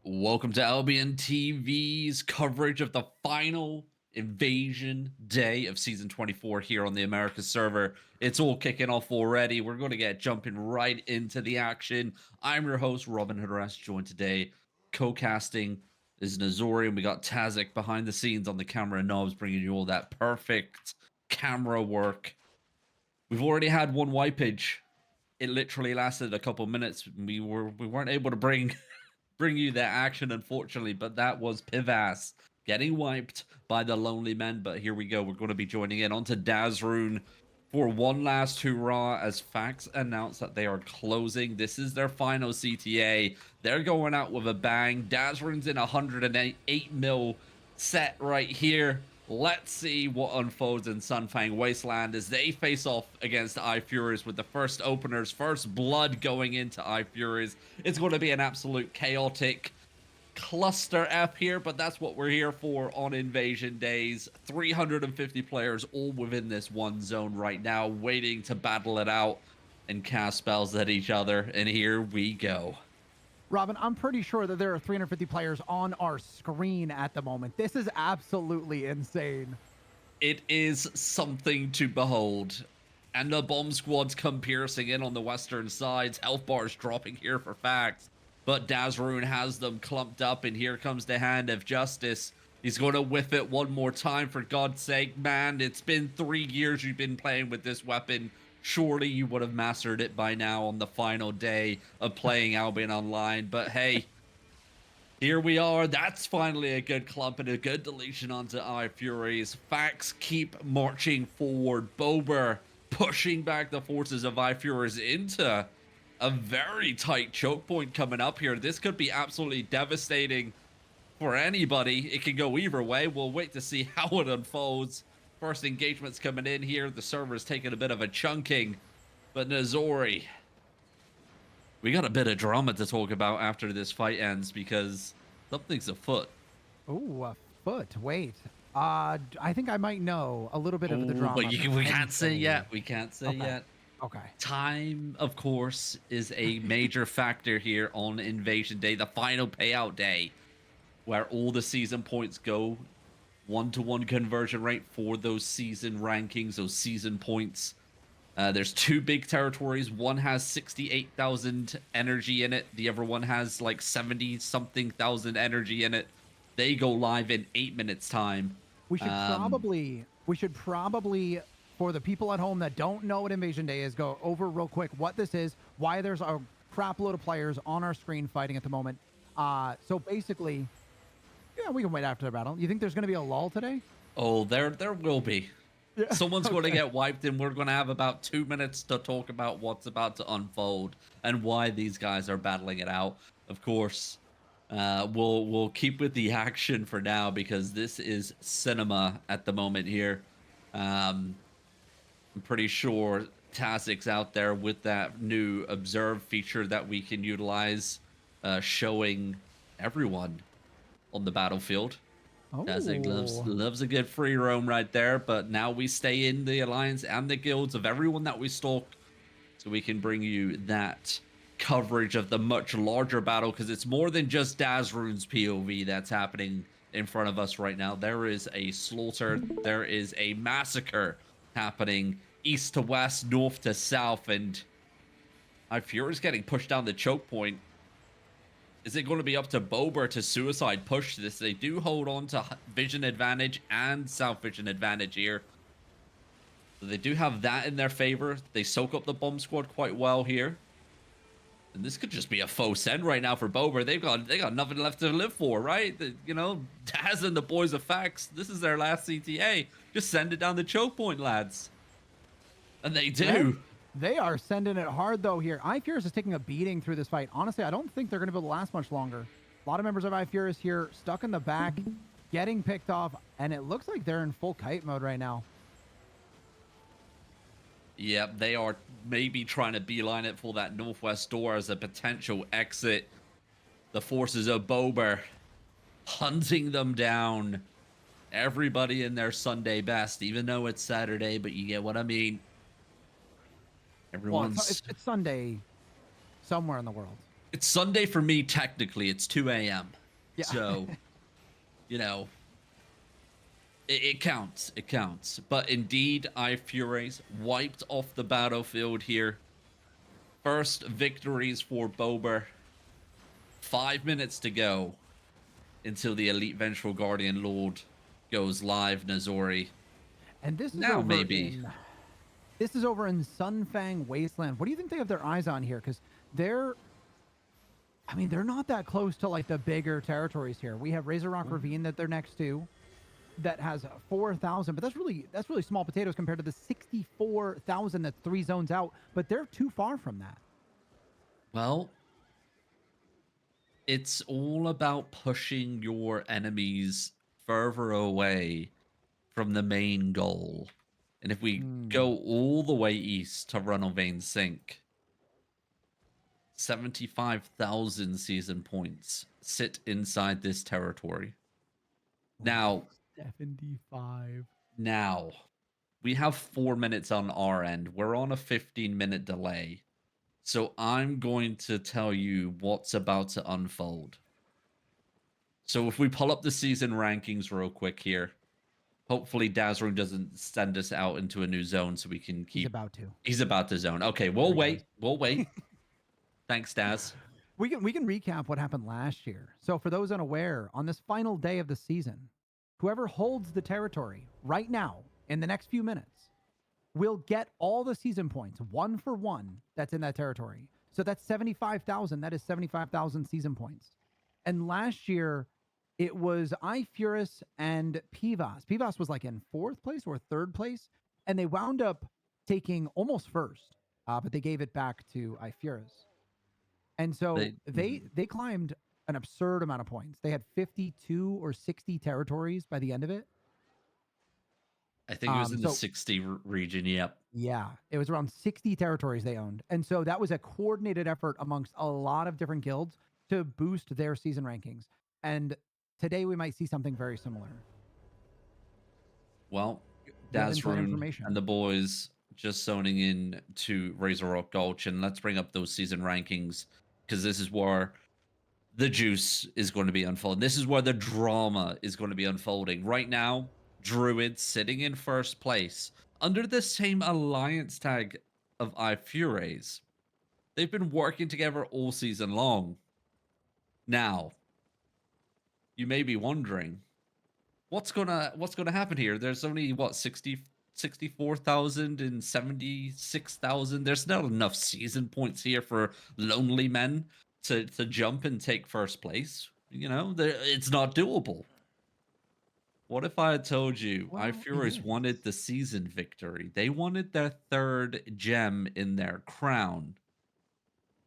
Welcome to Albion TV's coverage of the final invasion day of season 24 here on the Americas server. It's all kicking off already. We're going to get jumping right into the action. I'm your host, Robin Hoodrest, joined today co-casting is Nazori, and we got Tazik behind the scenes on the camera knobs, bringing you all that perfect camera work. We've already had one wipage. It literally lasted a couple minutes. We weren't able to bring you that action, unfortunately, but that was Pivas getting wiped by the Lonely Men. But here we go. We're going to be joining in onto Dazrun for one last hurrah as Fax announced that they are closing. This is their final CTA. They're going out with a bang. Dazrun's in 108 mil set right here. Let's see what unfolds in Sunfang Wasteland as they face off against iFuries with the first openers, first blood going into iFuries. It's going to be an absolute chaotic cluster F here, but that's what we're here for on Invasion Days. 350 players all within this one zone right now, waiting to battle it out and cast spells at each other. And here we go. Robin, I'm pretty sure that there are 350 players on our screen at the moment. This is absolutely insane. It is something to behold. And the bomb squads come piercing in on the western sides. Health bars dropping here for facts. But Dazrun has them clumped up, and here comes the hand of justice. He's going to whiff it one more time, for God's sake. Man, it's been 3 years you've been playing with this weapon. Surely you would have mastered it by now on the final day of playing Albion Online. But hey, here we are. That's finally a good clump and a good deletion onto iFuries. Facts keep marching forward. Bober pushing back the forces of iFuries into a very tight choke point coming up here. This could be absolutely devastating for anybody. It can go either way. We'll wait to see how it unfolds. First engagement's coming in here. The server's taking a bit of a chunking. But Nazori, we got a bit of drama to talk about after this fight ends because something's afoot. Ooh, a foot. Wait. I think I might know a little bit of the Ooh, drama. but we can't say potentially. yet. We can't say Okay. yet. Okay. Time, of course, is a major factor here on Invasion Day, the final payout day, where all the season points go. 1-to-1 conversion rate for those season rankings, those season points. There's two big territories. One has 68,000 energy in it. The other one has like 70 something thousand energy in it. They go live in 8 minutes time. We should Um, probably, for the people at home that don't know what Invasion Day is, go over real quick what this is, why there's a crap load of players on our screen fighting at the moment. So basically, yeah, we can wait after the battle. You think there's going to be a lull today? oh, there will be. Yeah. Someone's going to Okay. get wiped, and we're going to have about 2 minutes to talk about what's about to unfold and why these guys are battling it out. Of course, we'll keep with the action for now because this is cinema at the moment here. I'm pretty sure Tazik's out there with that new observe feature that we can utilize, showing everyone on the battlefield. Tazik Oh. loves a good free roam right there, but now we stay in the alliance and the guilds of everyone that we stalk, so we can bring you that coverage of the much larger battle, because it's more than just Dazrun's POV that's happening in front of us right now. There is a slaughter, there is a massacre happening east to west, north to south, and Fury's getting pushed down the choke point. Is it going to be up to Bober to suicide push this? They do hold on to vision advantage and south vision advantage here. So they do have that in their favor. They soak up the bomb squad quite well here. And this could just be a faux send right now for Bober. They got nothing left to live for, right? Daz and the boys of Facts, this is their last CTA. Just send it down the choke point, lads. And they do. They are sending it hard though here. iFurious is taking a beating through this fight. Honestly, I don't think they're going to be able to last much longer. A lot of members of iFurious here stuck in the back, getting picked off, and it looks like they're in full kite mode right now. Yep, they are maybe trying to beeline it for that northwest door as a potential exit. The forces of Bober hunting them down. Everybody in their Sunday best, even though it's Saturday, but you get what I mean. Well, it's, Everyone's it's, it's Sunday somewhere in the world. It's Sunday for me, technically. It's 2 a.m. Yeah. So, you know, it counts. It counts. But indeed, I Furies wiped off the battlefield here. First victories for Bober. 5 minutes to go until the Elite Vengeful Guardian Lord goes live, Nazori. And Now, maybe. this is over in Sunfang Wasteland. What do you think they have their eyes on here? Because they're, I mean, they're not that close to like the bigger territories here. We have Razor Rock Ravine that they're next to, that has 4,000, but that's really small potatoes compared to the 64,000 that's 3 zones out. But they're too far from that. Well, it's all about pushing your enemies further away from the main goal. And if we go all the way east to Runnel Vein Sink, 75,000 season points sit inside this territory. Now, 75. now, we have 4 minutes on our end. We're on a 15-minute delay. So I'm going to tell you what's about to unfold. So if we pull up the season rankings real quick here, hopefully Dazroom doesn't send us out into a new zone so we can He's keep. about to. He's about to zone. Okay, There we'll he wait. goes. We'll wait. Thanks, Daz. We can recap what happened last year. So for those unaware, on this final day of the season, whoever holds the territory right now in the next few minutes will get all the season points, one for one, that's in that territory. So that's 75,000. That is 75,000 season points. And last year, it was iFuris and Pivas. Pivas was like in 4th place or 3rd place, and they wound up taking almost first, but they gave it back to iFuris. And so they climbed an absurd amount of points. They had 52 or 60 territories by the end of it. I think it was in the So 60 region. Yep. yeah, it was around 60 territories they owned. And so that was a coordinated effort amongst a lot of different guilds to boost their season rankings. And today we might see something very similar. Well, You have inside Dazrun information. and the boys just zoning in to Razor Rock Gulch, and let's bring up those season rankings because this is where the juice is going to be unfolding. This is where the drama is going to be unfolding. Right now, Druids sitting in first place under the same alliance tag of iFuries. They've been working together all season long. Now, you may be wondering, what's gonna happen here? There's only what 64,000 and 76,000. There's not enough season points here for lonely men to jump and take first place. You know, it's not doable. What if I had told you Well, it iFuries is. wanted the season victory? They wanted their 3rd gem in their crown.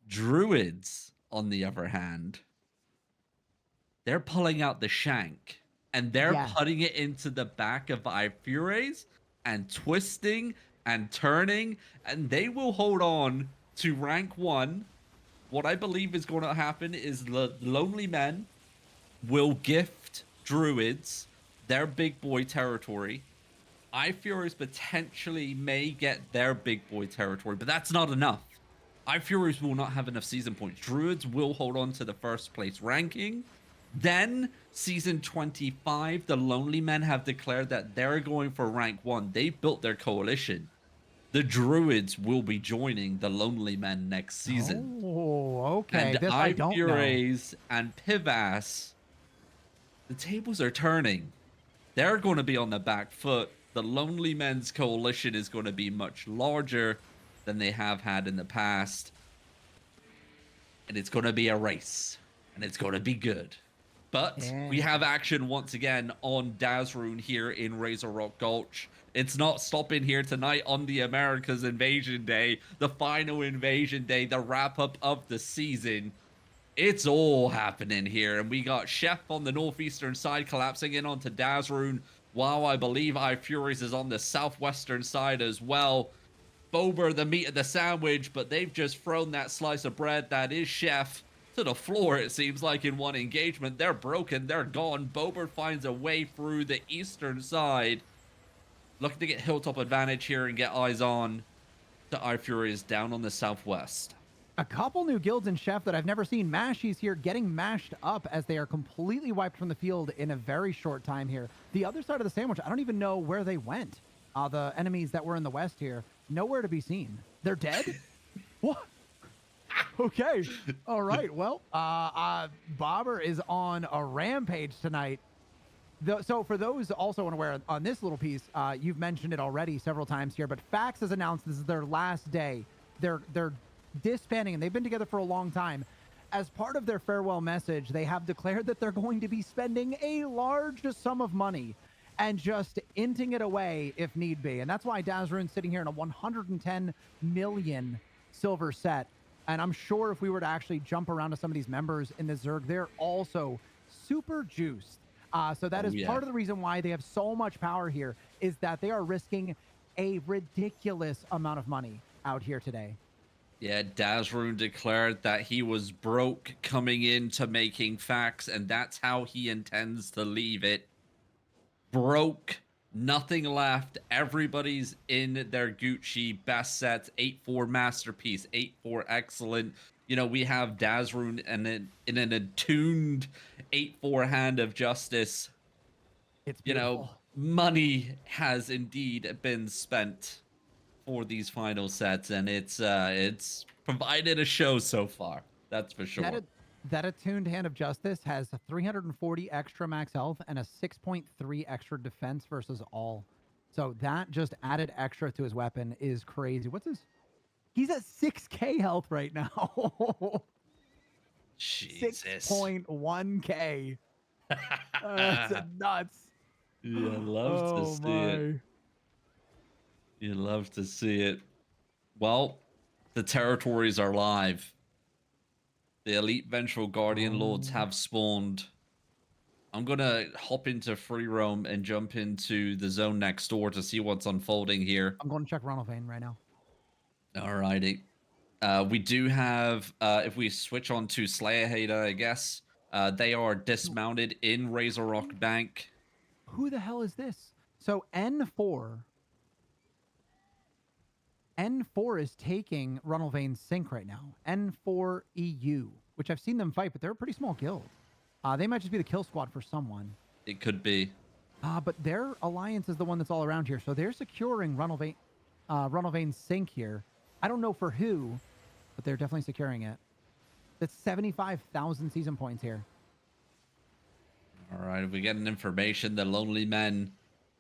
Druids, on the other hand, they're pulling out the shank and they're Yes. putting it into the back of iFuries and twisting and turning, and they will hold on to rank 1. What I believe is going to happen is the Lonely Men will gift Druids their big boy territory. iFuries potentially may get their big boy territory, but that's not enough. iFuries will not have enough season points. Druids will hold on to the first place ranking. Then, season 25, the Lonely Men have declared that they're going for rank 1. They built their coalition. The Druids will be joining the Lonely Men next season. Oh, okay. And This I don't know. iFuries and Pivas, the tables are turning. They're going to be on the back foot. The Lonely Men's coalition is going to be much larger than they have had in the past. And it's going to be a race. And it's going to be good. But we Yeah. have action once again on Dazrun here in Razor Rock Gulch. It's not stopping here tonight on the America's Invasion Day, the final Invasion Day, the wrap-up of the season. It's all happening here, and we got Chef on the northeastern side collapsing in onto Dazrun, while I believe iFuries is on the southwestern side as well. Bober, the meat of the sandwich, but they've just thrown that slice of bread that is Chef to the floor, it seems like, in one engagement. They're broken. They're gone. Bober finds a way through the eastern side. Looking to get hilltop advantage here and get eyes on to iFuries down on the southwest. A couple new guilds in Chef that I've never seen. Mashies here getting mashed up as they are completely wiped from the field in a very short time here. The other side of the sandwich, I don't even know where they went. The enemies that were in the west here, nowhere to be seen. They're dead? What? Okay. All right. Well, Bobber is on a rampage tonight. So for those also unaware on this little piece, you've mentioned it already several times here, but Fax has announced this is their last day. They're disbanding, and they've been together for a long time. As part of their farewell message, they have declared that they're going to be spending a large sum of money and just inting it away if need be. And that's why Dazruin's sitting here in a 110 million silver set. And I'm sure if we were to actually jump around to some of these members in the Zerg, they're also super juiced. So that is part of the reason why they have so much power here, is that they are risking a ridiculous amount of money out here today. Yeah, Dazrun declared that he was broke coming into making Fax, and that's how he intends to leave it. Broke, nothing left. Everybody's in their Gucci best sets, 8-4 masterpiece, 8-4 excellent. You know, we have Dazrun in an attuned 8-4 hand of justice. It's You beautiful. know, money has indeed been spent for these final sets, and it's provided a show so far. That's for sure. That attuned hand of justice has 340 extra max health and a 6.3 extra defense versus all. So that just added extra to his weapon is crazy. What's his? He's at 6k health right now. Jesus. 6.1k. That's nuts. You love to see it. You love to see it. Well, the territories are live. The elite vengeful guardian lords have spawned. I'm gonna hop into free roam and jump into the zone next door to see what's unfolding here. I'm going to check Ronald Vane right now. Alrighty. We do have, if we switch on to Slayer Hater, I guess, they are dismounted in Razor Rock Bank. Who the hell is this? So N4 is taking Ronald Vane's sync right now. N4 EU, which I've seen them fight, but they're a pretty small guild. They might just be the kill squad for someone. It could be. But their alliance is the one that's all around here. So they're securing Ronald Vane's sync here. I don't know for who, but they're definitely securing it. That's 75,000 season points here. All right, we get an information. The Lonely Men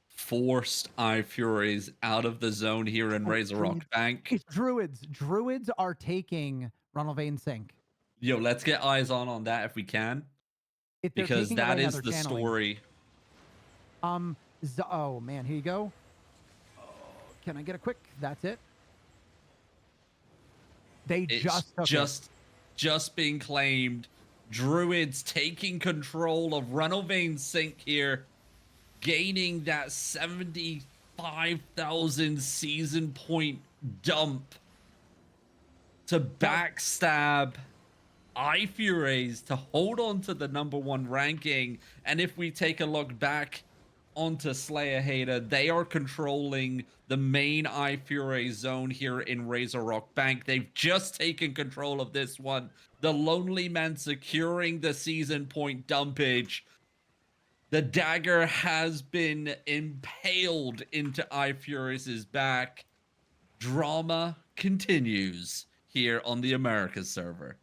forced Eye Furies out of the zone here in Razor Rock Bank. It's Druids. Druids are taking Ronald Vane's sync. Yo, let's get eyes on that if we can. Because that is the story. Oh man, here you go. Oh, can I get a quick? That's it. They just being claimed. Druids taking control of Ronald Vane's sync here, gaining that 75,000 season point dump to backstab Eye Furies to hold on to the #1 ranking. And if we take a look back onto Slayer Hater, they are controlling the main Eye Fury zone here in Razor Rock Bank. They've just taken control of this one. The Lonely Men securing the season point dumpage. The dagger has been impaled into Eye Furies' back. Drama continues here on the Americas server.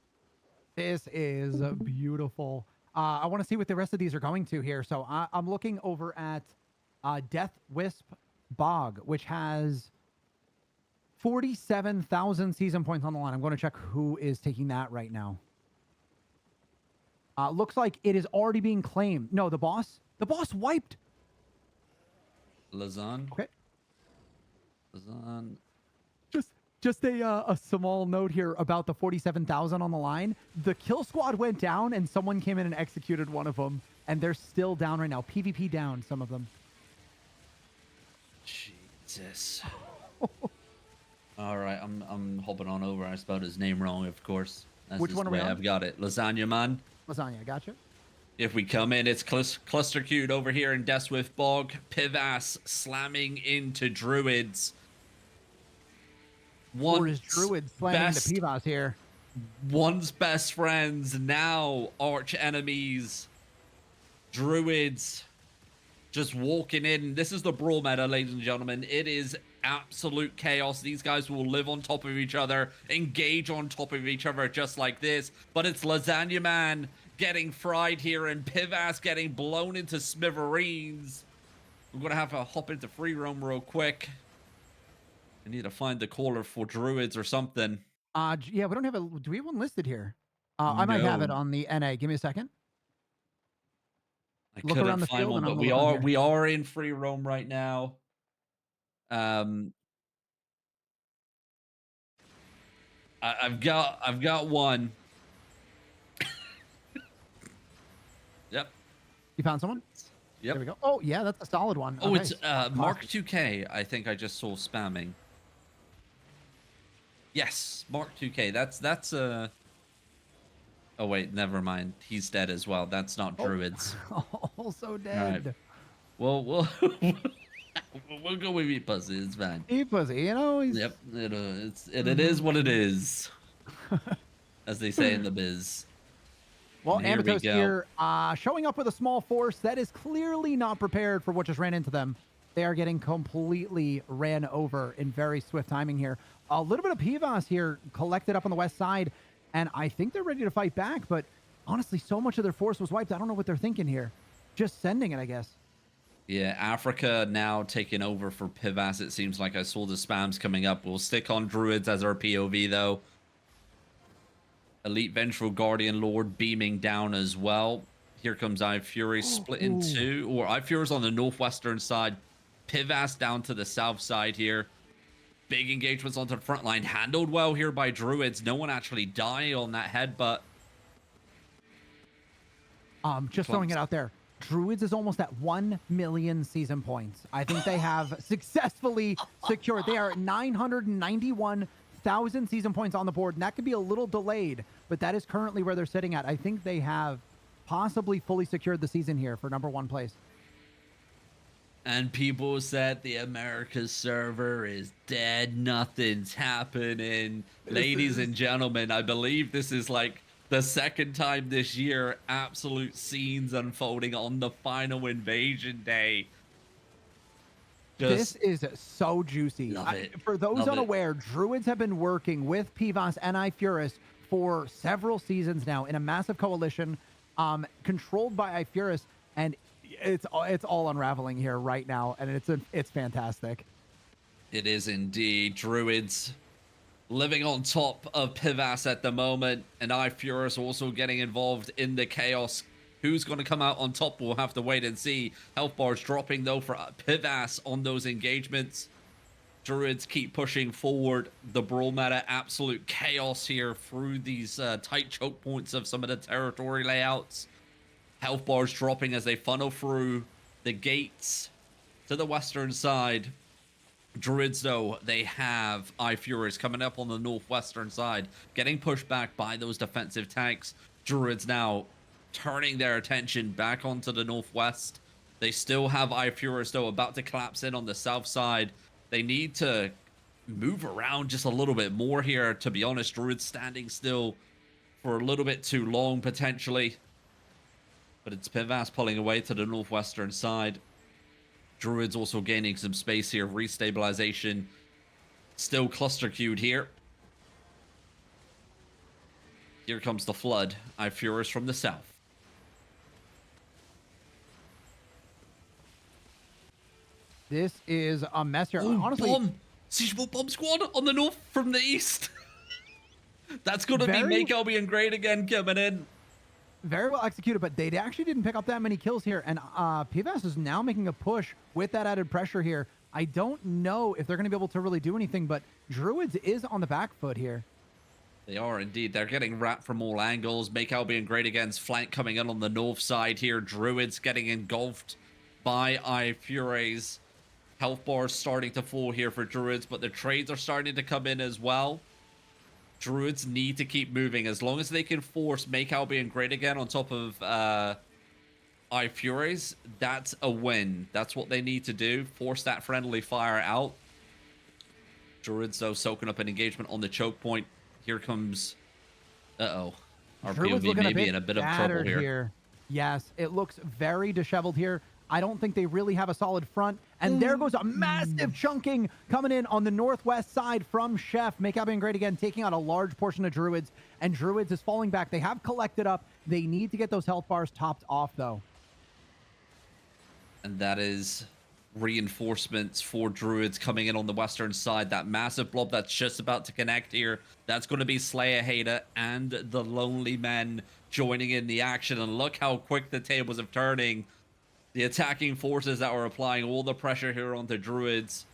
This is beautiful. I want to see what the rest of these are going to here. So I'm looking over at Death Wisp Bog, which has 47,000 season points on the line. I'm going to check who is taking that right now. Looks like it is already being claimed. No, the boss wiped. Lazan. Okay. Lazan. Just a small note here about the 47,000 on the line. The kill squad went down and someone came in and executed one of them, and they're still down right now. PvP down, some of them. Jesus. All right, I'm hopping on over. I spelled his name wrong, of course. That's Which one are we on? I've got it. Lasagna Man. Lasagna, gotcha. If we come in, it's cluster queued over here in Deathswift Bog. Pivas slamming into Druids. Or is Druid slamming into Pivas here? once best friends, now arch enemies. Druids just walking in. This is the brawl meta, ladies and gentlemen. It is absolute chaos. These guys will live on top of each other, engage on top of each other just like this. But it's Lasagna Man getting fried here and Pivass getting blown into smithereens. We're going to have to hop into free roam real quick. I need to find the caller for Druids or something. Yeah, we don't have a. Do we have one listed here? I might have it No, on the NA. Give me a second. I Look couldn't around the find field, one, and I'm but gonna we look on are here. we are in free roam right now. Um, I've got one. Yep. You found someone? There Yep. we go. Oh yeah, that's a solid one. Oh, Okay, it's Mark classic. 2K. I think I just saw spamming. Yes, Mark 2K. That's Oh wait, never mind. He's dead as well. That's not Oh, Druids. also All right. dead. Well, we'll we'll go with Meat Pussy. It's fine. He pussy, you know, he's Yep. It is mhm. what it is, as they say in the biz. Well, And here we Amatos go. here, showing up with a small force that is clearly not prepared for what just ran into them. They are getting completely ran over in very swift timing here. A little bit of Pivas here collected up on the west side, and I think they're ready to fight back, but honestly, so much of their force was wiped. I don't know what they're thinking here. Just sending it, I guess. Yeah, Africa now taking over for Pivas. It seems like I saw the spams coming up. We'll stick on Druids as our POV though. Elite Vengeful Guardian Lord beaming down as well. Here comes Eye Fury split in Ooh. two, or Eye Fury's on the northwestern side. Pivas down to the south side here. Big engagements onto the front line. Handled well here by Druids. No one actually died on that headbutt. Just throwing it Clumps. out there. Druids is almost at 1 million season points. I think they have successfully secured. They are at 991,000 season points on the board, and that could be a little delayed, but that is currently where they're sitting at. I think they have possibly fully secured the season here for #1 place. And people said the Americas server is dead. Nothing's happening. This Ladies is and gentlemen, I believe this is like the second time this year absolute scenes unfolding on the final invasion day. This Just is so juicy. love it. For those Love it. unaware, Druids have been working with Pivas and Ifuris for several seasons now in a massive coalition, controlled by Ifuris, and it's all unraveling here right now, and it's fantastic. It is indeed. Druids living on top of Pivas at the moment, and Furus also getting involved in the chaos. Who's going to come out on top? We'll have to wait and see. Health bars dropping though for Pivas on those engagements. Druids keep pushing forward. The brawl meta, absolute chaos here through these tight choke points of some of the territory layouts. Health bars dropping as they funnel through the gates to the western side. Druids, though, they have Eye Furies coming up on the northwestern side, getting pushed back by those defensive tanks. Druids now turning their attention back onto the northwest. They still have Eye Furies, though, about to collapse in on the south side. They need to move around just a little bit more here, to be honest. Druids standing still for a little bit too long, potentially. But it's Pivas pulling away to the northwestern side. Druids also gaining some space here. Restabilization still cluster queued here. Here comes the flood. Ifuris from the south. This is a mess here. Oh, Honestly, bomb! Siege bomb squad on the north from the east. That's gonna be very Make Albion great again coming in. very well executed, but they actually didn't pick up that many kills here. And Pivas is now making a push with that added pressure here. I don't know if they're going to be able to really do anything, but Druids is on the back foot here. They are indeed. They're getting wrapped from all angles. Make Albion great again's flank coming in on the north side here. Druids getting engulfed by Ifuries. Health bars starting to fall here for Druids, but the trades are starting to come in as well. Druids need to keep moving. As long as they can force Make Albion great again on top of Ifuries, that's a win. That's what they need to do. Force that friendly fire out. Druids, though, soaking up an engagement on the choke point. Here comes Uh-oh. Our Druid's POV looking a may be bit in a bit of trouble battered here. here. Yes, it looks very disheveled here. I don't think they really have a solid front. And there goes a massive chunking coming in on the northwest side from Chef. Make out being great again, taking out a large portion of Druids. And Druids is falling back. They have collected up. They need to get those health bars topped off, though. And that is reinforcements for Druids coming in on the western side. That massive blob that's just about to connect here. That's going to be Slayer Hater and the Lonely Men joining in the action. And look how quick the tables are turning. The attacking forces that were applying all the pressure here onto Druids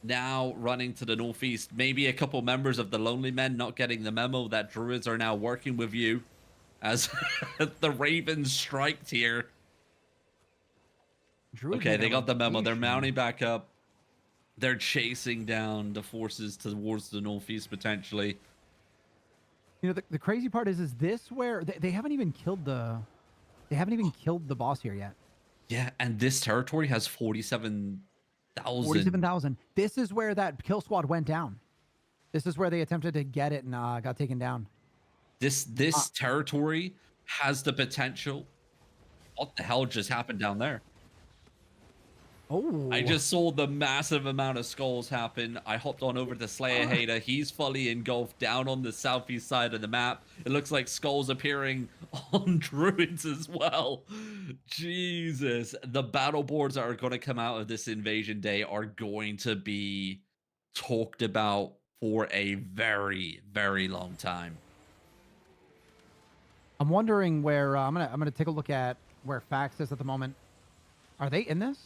now running to the northeast. Maybe a couple members of the Lonely Men not getting the memo that Druids are now working with you as the Ravens striked here. Druids Okay, making they a got the memo. They're rotation. mounting back up. They're chasing down the forces towards the northeast potentially. You know, the crazy part is this where they haven't even killed the boss here yet. Yeah, and this territory has 47,000. 47,000. This is where that kill squad went down. This is where they attempted to get it and got taken down. This Uh, territory has the potential. What the hell just happened down there? I oh, just saw the massive amount of skulls happen. I hopped on over to Slayer Hater. He's fully engulfed down on the southeast side of the map. It looks like skulls appearing on Druids as well. Jesus. The battle boards that are going to come out of this invasion day are going to be talked about for a very, very long time. I'm wondering where I'm gonna take a look at where Fax is at the moment. Are they in this?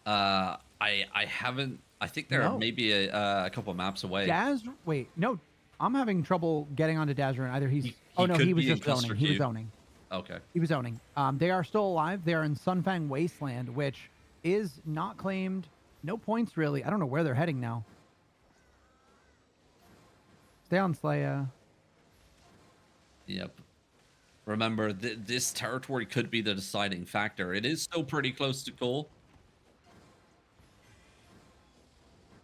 I haven't. I think they're No. maybe a couple maps away. Daz, wait, no. I'm having trouble getting onto Dazzler. Either he's oh He no, he could was be in just cluster zoning. He was queue. zoning. Okay. He was zoning. They are still alive. They are in Sunfang Wasteland, which is not claimed. No points really. I don't know where they're heading now. Stay on Slaya. Yep. Remember, this territory could be the deciding factor. It is still pretty close to goal.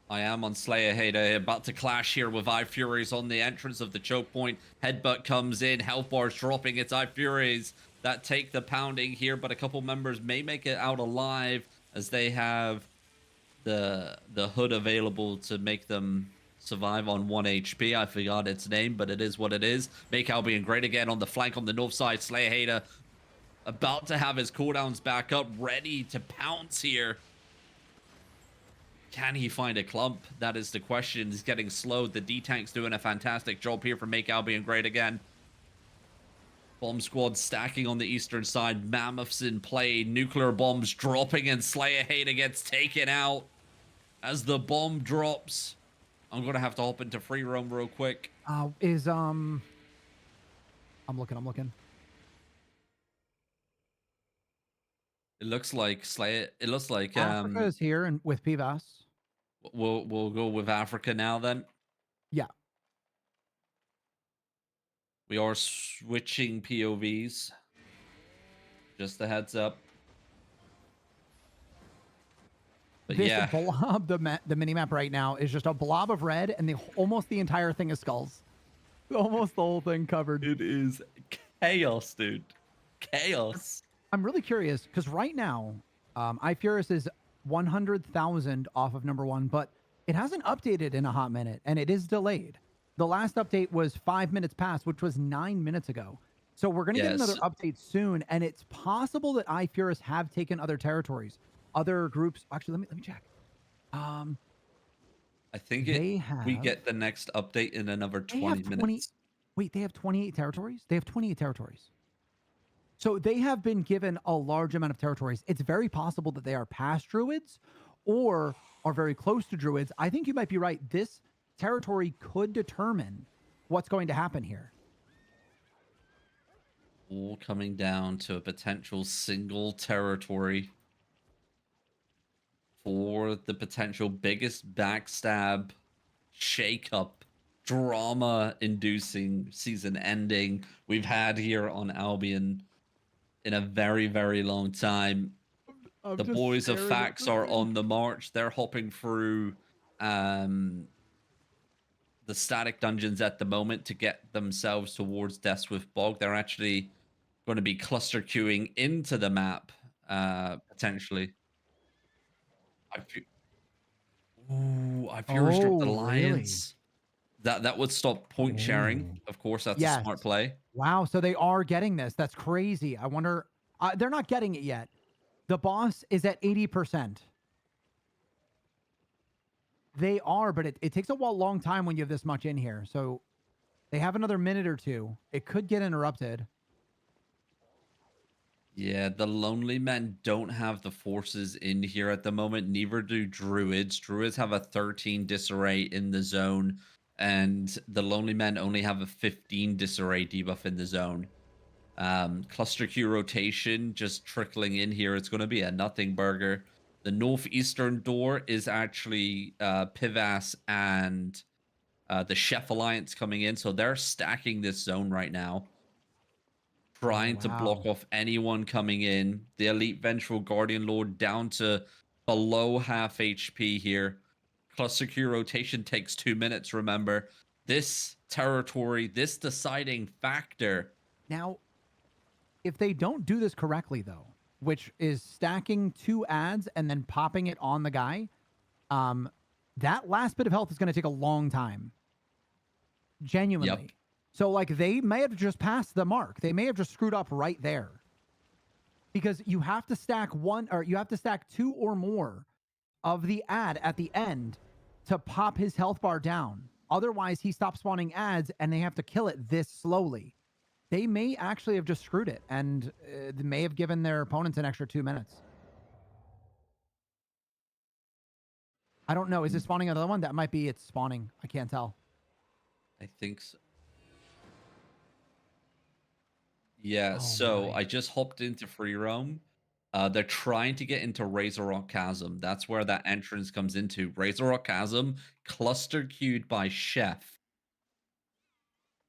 I am on Slayer Hater, about to clash here with Eye Furies on the entrance of the choke point. Headbutt comes in, health bars dropping. It's Eye Furies that take the pounding here, but a couple members may make it out alive as they have the hood available to make them survive on 1 HP. I forgot its name, but it is what it is. Make Albion great again on the flank on the north side. Slayer Hater about to have his cooldowns back up, ready to pounce here. Can he find a clump? That is the question. He's getting slowed. The D-Tank's doing a fantastic job here for Make Albion great again. Bomb squad stacking on the eastern side. Mammoths in play. Nuclear bombs dropping and Slayer Hater gets taken out. As the bomb drops, I'm going to have to hop into free roam real quick. I'm looking. It looks like Slayer. It looks like Africa is here and with Pivas. we'll go with Africa now then. Yeah. We are switching POVs. Just a heads up. But This yeah, blob, the mini map right now is just a blob of red, and almost the entire thing is skulls. Almost the whole thing covered. it is chaos, dude. Chaos. I'm really curious because right now, Ifurus is 100,000 off of number one, but it hasn't updated in a hot minute, and it is delayed. The last update was 5 minutes past, which was 9 minutes ago. So we're gonna get another Yes. update soon, and it's possible that Ifurus have taken other territories, other groups. Actually, let me check. Um, I think they we have get the next update in another they 20 have 20. minutes. Wait, they have 28 territories. They have 28 territories. So they have been given a large amount of territories. It's very possible that they are past druids or are very close to druids. I think you might be right. This territory could determine what's going to happen here. All coming down to a potential single territory for the potential biggest backstab, shakeup, drama inducing season ending we've had here on Albion in a very, very long time. I'm The just boys of staring at Fax the are thing. on the march. They're hopping through um the static dungeons at the moment to get themselves towards Deaths with Bog. They're actually going to be cluster queuing into the map, potentially. I fe I Furious dropped Oh, really? Alliance. That would stop point sharing. Oh. Of course, that's a Yes. smart play. Wow, so they are getting this. That's crazy. I wonder they're not getting it yet. The boss is at 80%. They are, but it takes a long time when you have this much in here. So they have another minute or two. It could get interrupted. Yeah, the Lonely Men don't have the forces in here at the moment. Neither do Druids. Druids have a 13 disarray in the zone, and the Lonely Men only have a 15 disarray debuff in the zone. Cluster Q rotation just trickling in here. It's going to be a nothing burger. The northeastern door is actually Pivas and the Chef Alliance coming in, so they're stacking this zone right now, Oh, trying to block wow. off anyone coming in. The Elite Vengeful Guardian Lord down to below half HP here. Cluster Q rotation takes 2 minutes, remember. This territory, this deciding factor. Now, if they don't do this correctly though, which is stacking 2 ads and then popping it on the guy, um, that last bit of health is gonna take a long time. Yep. Genuinely. So, like, they may have just passed the mark. They may have just screwed up right there. Because you have to stack 1 or you have to stack 2 or more of the ad at the end to pop his health bar down. Otherwise, he stops spawning ads and they have to kill it this slowly. They may actually have just screwed it and they may have given their opponents an extra 2 minutes. I don't know. Is it spawning another one? That might be it's spawning. I can't tell. I think so. Yeah, Oh so my. I just hopped into free roam. They're trying to get into Razor Rock Chasm. That's where that entrance comes into. Razor Rock Chasm, cluster queued by Chef.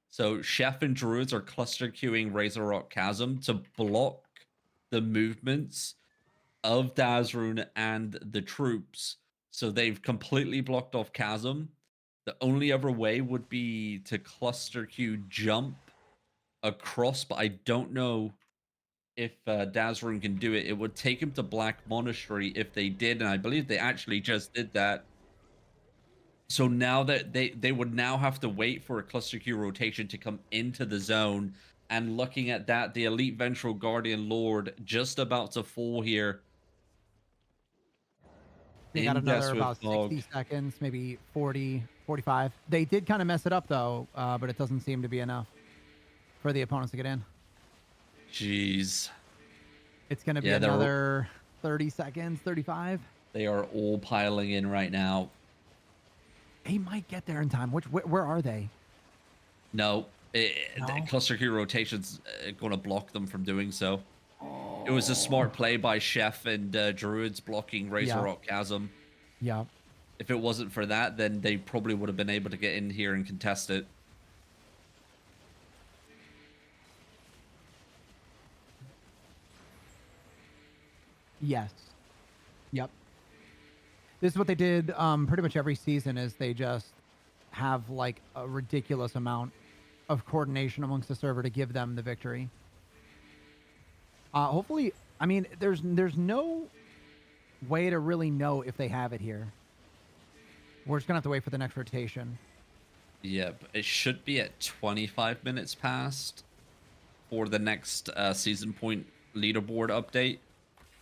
So Chef and Druids are cluster queuing Razor Rock Chasm to block the movements of Dazrun and the troops. So they've completely blocked off Chasm. The only other way would be to cluster queue jump across, but I don't know if Dazrun can do it. It would take him to Black Monastery if they did, and I believe they actually just did that. So now that they would now have to wait for a cluster Q rotation to come into the zone. And looking at that, the Elite Vengeful Guardian Lord just about to fall here They got in another Deaths with about Fog. 60 seconds, maybe 40, 45. They did kind of mess it up though, but it doesn't seem to be enough for the opponents to get in. Jeez. It's going to be Yeah, another 30 seconds, 35. they are all piling in right now. They might get there in time. Where are they? No, the No. cluster Q rotation's going to block them from doing so. It was a Oh. smart play by Chef and Druids blocking Razor Yeah. Rock Chasm. Yeah. If it wasn't for that, then they probably would have been able to get in here and contest it. Yes. Yep. This is what they did pretty much every season is they just have like a ridiculous amount of coordination amongst the server to give them the victory. Hopefully, I mean, there's no way to really know if they have it here. We're just gonna have to wait for the next rotation. Yep, it should be at 25 minutes past for the next season point leaderboard update.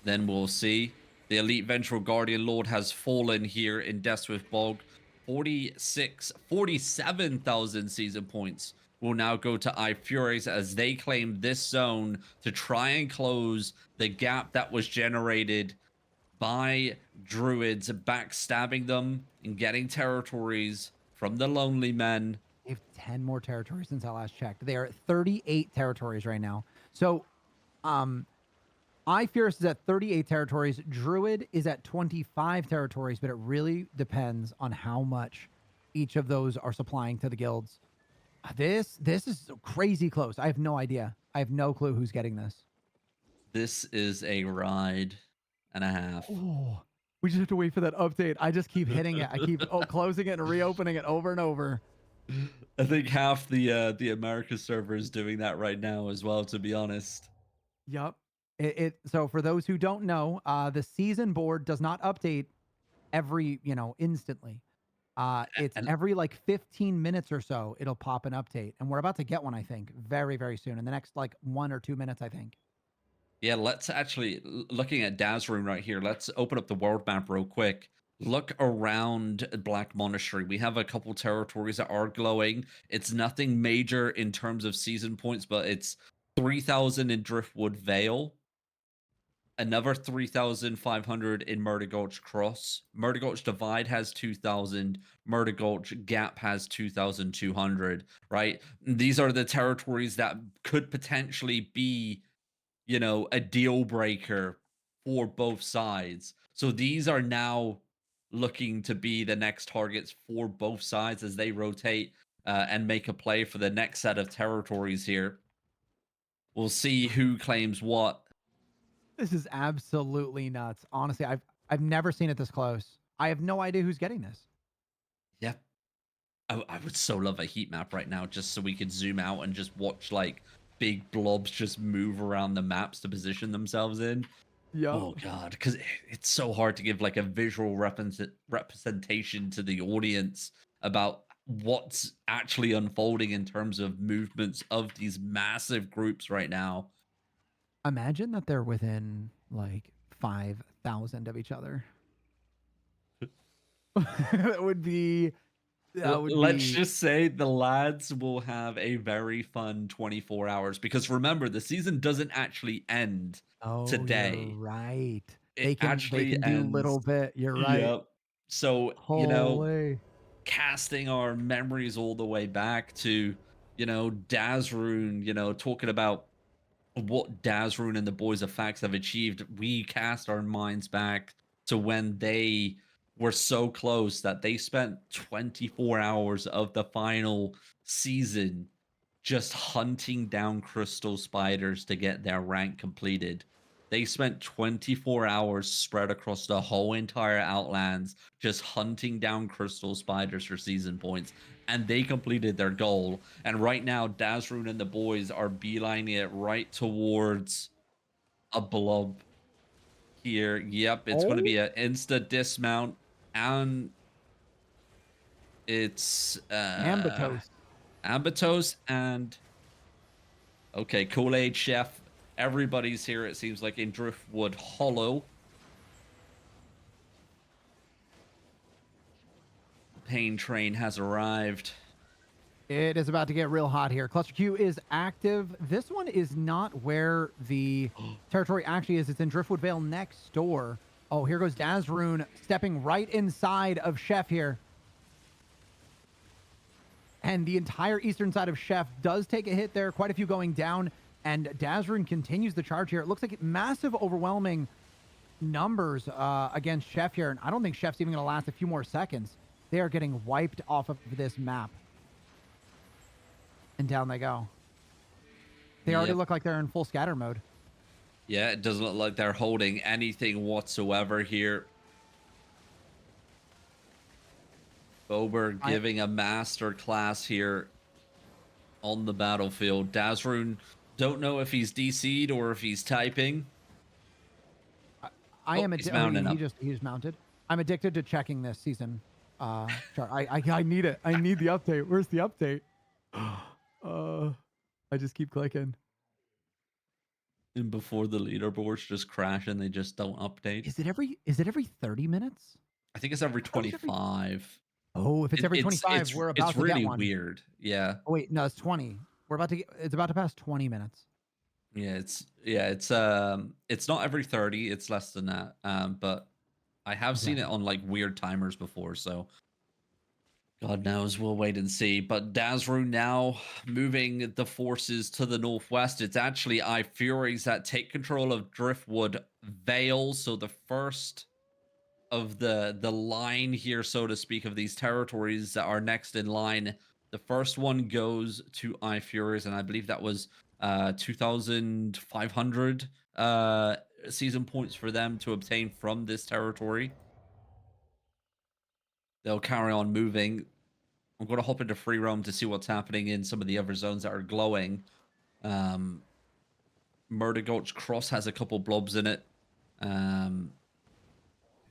Then we'll see. The Elite Vengeful Guardian Lord has fallen here in Deaths with Bog. 47,000 season points will now go to iFuries as they claim this zone to try and close the gap that was generated by Druids backstabbing them and getting territories from the Lonely Men. They have 10 more territories since I last checked. They are at 38 territories right now. So, um, iFierce is at 38 territories. Druid is at 25 territories, but it really depends on how much each of those are supplying to the guilds. This is crazy close. I have no idea. I have no clue who's getting this. This is a ride and a half. Oh, we just have to wait for that update. I just keep hitting it. I keep closing it and reopening it over and over. I think half the America server is doing that right now as well, to be honest. Yep. So for those who don't know, the season board does not update every, instantly. It's And every like 15 minutes or so it'll pop an update, and we're about to get one, I think, very, very soon in the next like 1 or 2 minutes, I think. yeah, let's actually looking at Dazrune right here. Let's open up the world map real quick. Look around Black Monastery. We have a couple territories that are glowing. It's nothing major in terms of season points, but it's 3,000 in Driftwood Vale, another 3,500 in Murder Gulch Cross. Murder Gulch Divide has 2,000. Murder Gulch Gap has 2,200, right? These are the territories that could potentially be, a deal breaker for both sides. So these are now looking to be the next targets for both sides as they rotate and make a play for the next set of territories here. We'll see who claims what. This is absolutely nuts. Honestly, I've never seen it this close. I have no idea who's getting this. Yep. I would so love a heat map right now just so we could zoom out and just watch like big blobs just move around the maps to position themselves in. Yep. Oh god, because it's so hard to give like a visual representation to the audience about what's actually unfolding in terms of movements of these massive groups right now. Imagine that they're within like 5,000 of each other. that would be that would Let's be just say the lads will have a very fun 24 hours because remember, the season doesn't actually end Oh, you're today. right. They It can they actually can do little ends. bit. You're right. Yep. So, Holy. casting our memories all the way back to, Dazrune, talking about what Dazrune and the Boys of Facts have achieved. We cast our minds back to when they were so close that they spent 24 hours of the final season just hunting down crystal spiders to get their rank completed. They spent 24 hours spread across the whole entire Outlands just hunting down crystal spiders for season points, and they completed their goal. And right now, Dazrune and the boys are beelining it right towards a blob here. Yep, it's going to Oh, be an insta dismount, and it's Ambatos. Ambatos and okay, Kool-Aid Chef. Everybody's here, it seems like, in Driftwood Hollow. Pain train has arrived. It is about to get real hot here. Cluster Q is active. This one is not where the territory actually is. It's in Driftwood Vale next door. Oh, here goes Dazrune stepping right inside of Chef here. And the entire eastern side of Chef does take a hit there. Quite a few going down. And Dazrune continues the charge here. It looks like massive, overwhelming numbers against Chef here. And I don't think Chef's even going to last a few more seconds. They are getting wiped off of this map. And down they go. They already Yep. look like they're in full scatter mode. Yeah, it doesn't look like they're holding anything whatsoever here. Bober I giving a master class here on the battlefield. Dazrune, don't know if he's DC'd or if he's typing. I Oh, am he's oh, mounting up. he's mounted. I'm addicted to checking this season chart. I need it. I need the update. Where's the update? I just keep clicking. And before the leaderboards just crash and they just don't update. Is it every 30 minutes? I think it's every I thought it was every 25. Oh, if it's It, every it's 25, it's we're it's about to get really one. weird. Yeah. Oh wait, no, it's 20. It's about to pass 20 minutes. It's not every 30, it's less than that. But I have Okay. seen it on like weird timers before, so God knows, we'll wait and see. But Dazru now moving the forces to the northwest. It's actually I Furies that take control of Driftwood Vale. So the first of the line here, so to speak, of these territories that are next in line. The first one goes to I Furies, and I believe that was 2,500 season points for them to obtain from this territory. They'll carry on moving. I'm going to hop into free roam to see what's happening in some of the other zones that are glowing. Um, Murder Gulch Cross has a couple blobs in it. Um,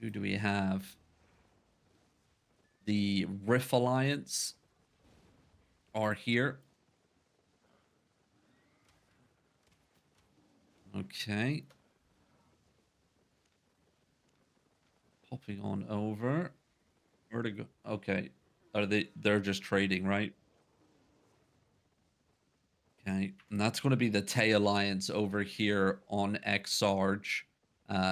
who do we have? The Riff Alliance are here. Okay. Popping on over. Where to go? Okay. They're just trading, right? Okay. And that's going to be the Tay Alliance over here on X-Sarge.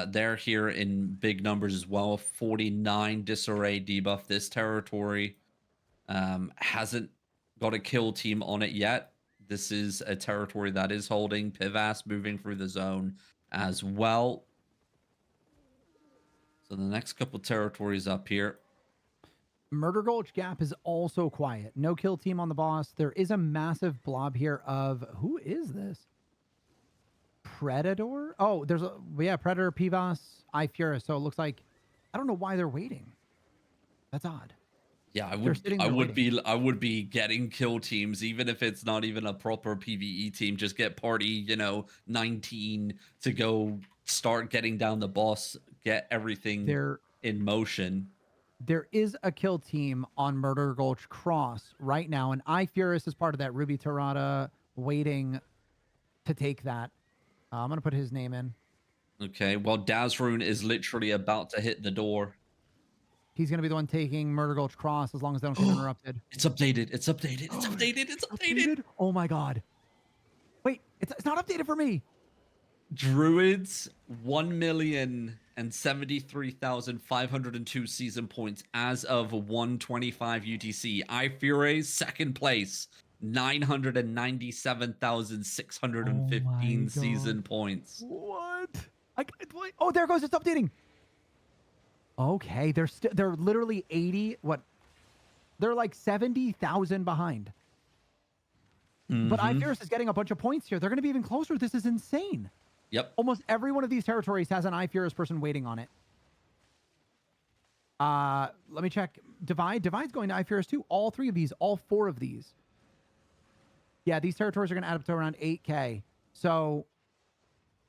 They're here in big numbers as well. 49 disarray debuff. This territory hasn't got a kill team on it yet. This is a territory that is holding. Pivas moving through the zone as well. So the next couple territories up here. Murder Gulch Gap is also quiet. No kill team on the boss. There is a massive blob here of who is this? Predator? Oh, there's a yeah, Predator, Pivas, Ifura. So it looks like I don't know why they're waiting. That's odd. Yeah, They're sitting there waiting. I would be getting kill teams, even if it's not even a proper PvE team. Just get party, 19 to go start getting down the boss, get everything There in motion. there is a kill team on Murder Gulch Cross right now, and Ifurus is part of that. Ruby Tirada waiting to take that. I'm gonna put his name in. Okay, well, Dazrune is literally about to hit the door. He's gonna be the one taking Murder Gulch Cross as long as they don't get interrupted. It's updated. It's updated. It's updated. It's updated. Updated? Oh my god. Wait, it's not updated for me. Druids 1,073,502 season points as of 125 UTC. Ifure second place, Oh my 997,615 god. season points. What? Wait. Oh, there it goes. It's updating. Okay, they're literally 80. What? They're like 70,000 behind. But Ifurus is getting a bunch of points here. They're going to be even closer. This is insane. Yep. Almost every one of these territories has an Ifurus person waiting on it. Let me check. Divide's going to Ifurus too. All three of these, all four of these. Yeah, these territories are going to add up to around 8K. So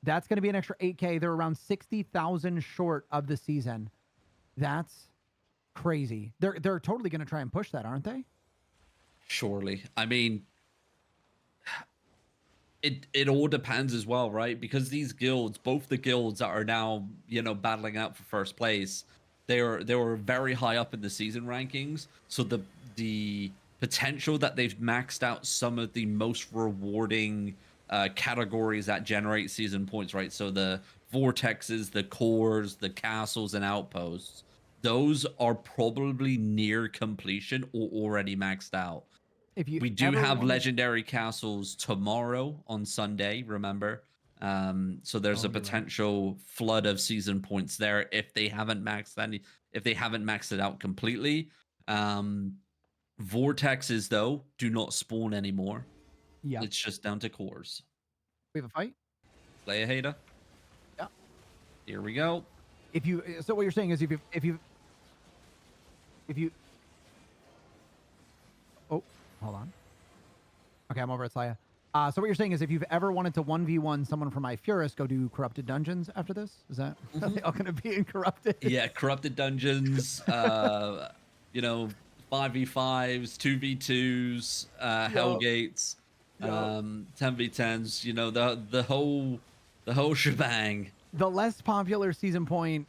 that's going to be an extra 8K. They're around 60,000 short of the season. That's crazy. They're totally going to try and push that, aren't they? Surely. I mean, it all depends as well, right? Because these guilds, both the guilds that are now, battling out for first place, they were very high up in the season rankings. So the potential that they've maxed out some of the most rewarding categories that generate season points, right? So the vortexes, the cores, the castles, and outposts, those are probably near completion or already maxed out. If you've We do ever have wanted, legendary castles tomorrow on Sunday, remember? So there's oh, a you're right. potential flood of season points there if they haven't maxed it out completely. Vortexes though do not spawn anymore. Yep. It's just down to cores. We have a fight. Play a hater. Yeah. Here we go. If you, so what you're saying is if you, oh, hold on. Okay, I'm over at Saya. So what you're saying is if you've ever wanted to 1v1 someone from Ifurus, go do Corrupted Dungeons after this? Is that are they all going to be in Corrupted? Yeah, corrupted dungeons, 5v5s, 2v2s, Yup. hellgates, Yup. 10v10s, the whole shebang. The less popular season point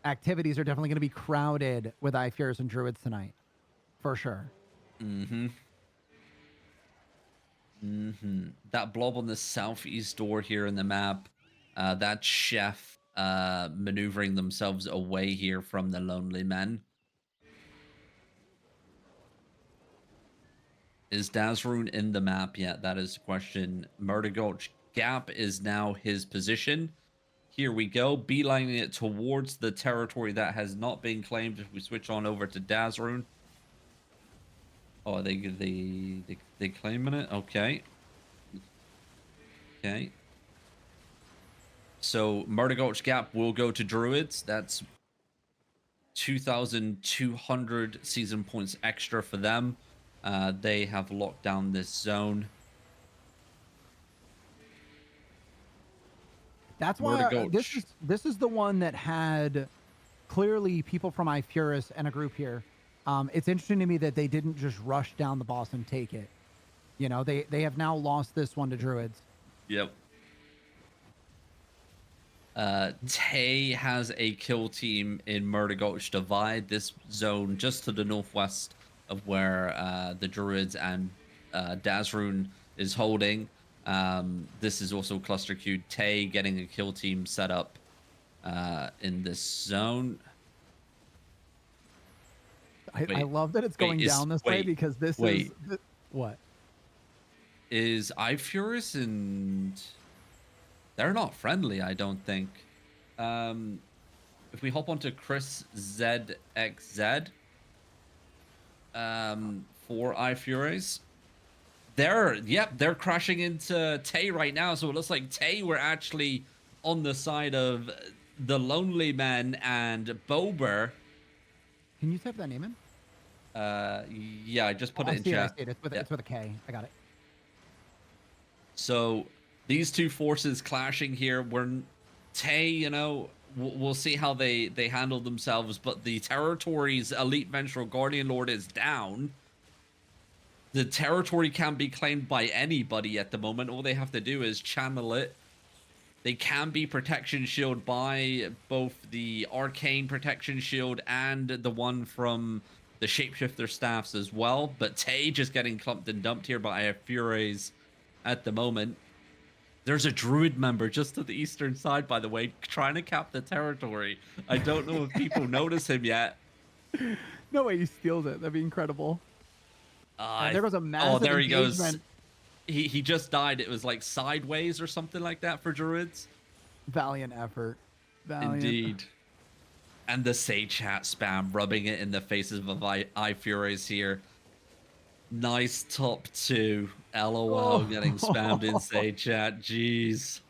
activities are definitely going to be crowded with Ifurus and Druids tonight. For sure. Mm-hmm. Mm-hmm. That blob on the southeast door here in the map, that chef maneuvering themselves away here from the lonely men. Is Dazrune in the map yet? That is the question. Murder Gulch Gap is now his position. Here we go, beelining it towards the territory that has not been claimed. If we switch on over to Dazrune. Oh, are they claiming it? Okay. Okay. So Murder Gulch Gap will go to Druids. That's 2,200 season points extra for them. They have locked down this zone. That's why Murdergulch. this is the one that had clearly people from Ifuris and a group here. It's interesting to me that they didn't just rush down the boss and take it. You know, they have now lost this one to Druids. Yep. Tay has a kill team in Murdergulch Divide, this zone just to the northwest of where the Druids and Dazrun is holding. This is also cluster queued. Tay getting a kill team set up in this zone. I love that it's going down this way because this wait. is what Is Ifuris and they're not friendly, I don't think. If we hop onto Chris ZXZ for iFuries, they're crashing into Tay right now. So it looks like Tay were actually on the side of the Lonely Men and Bober. Can you type that name in? Yeah, I just put it in chat. I see it. It's with a K. I got it. So these two forces clashing here. Tay, you know, we'll see how they handle themselves. But the territory's elite vengeful guardian lord is down. The territory can't be claimed by anybody at the moment. All they have to do is channel it. They can be protection shield by both the arcane protection shield and the one from the shapeshifter staffs as well. But Tay just getting clumped and dumped here by Furies at the moment. There's a druid member just to the eastern side, by the way, trying to cap the territory. I don't know if people notice him yet. No way he steals it. That'd be incredible. There goes a massive Oh, there he engagement. goes. He just died. It was like sideways or something like that for druids. Valiant effort. Valiant. Indeed. And the Sage Hat spam, rubbing it in the faces of Furies here. Nice top two. LOL getting spammed in Sage Chat. Jeez.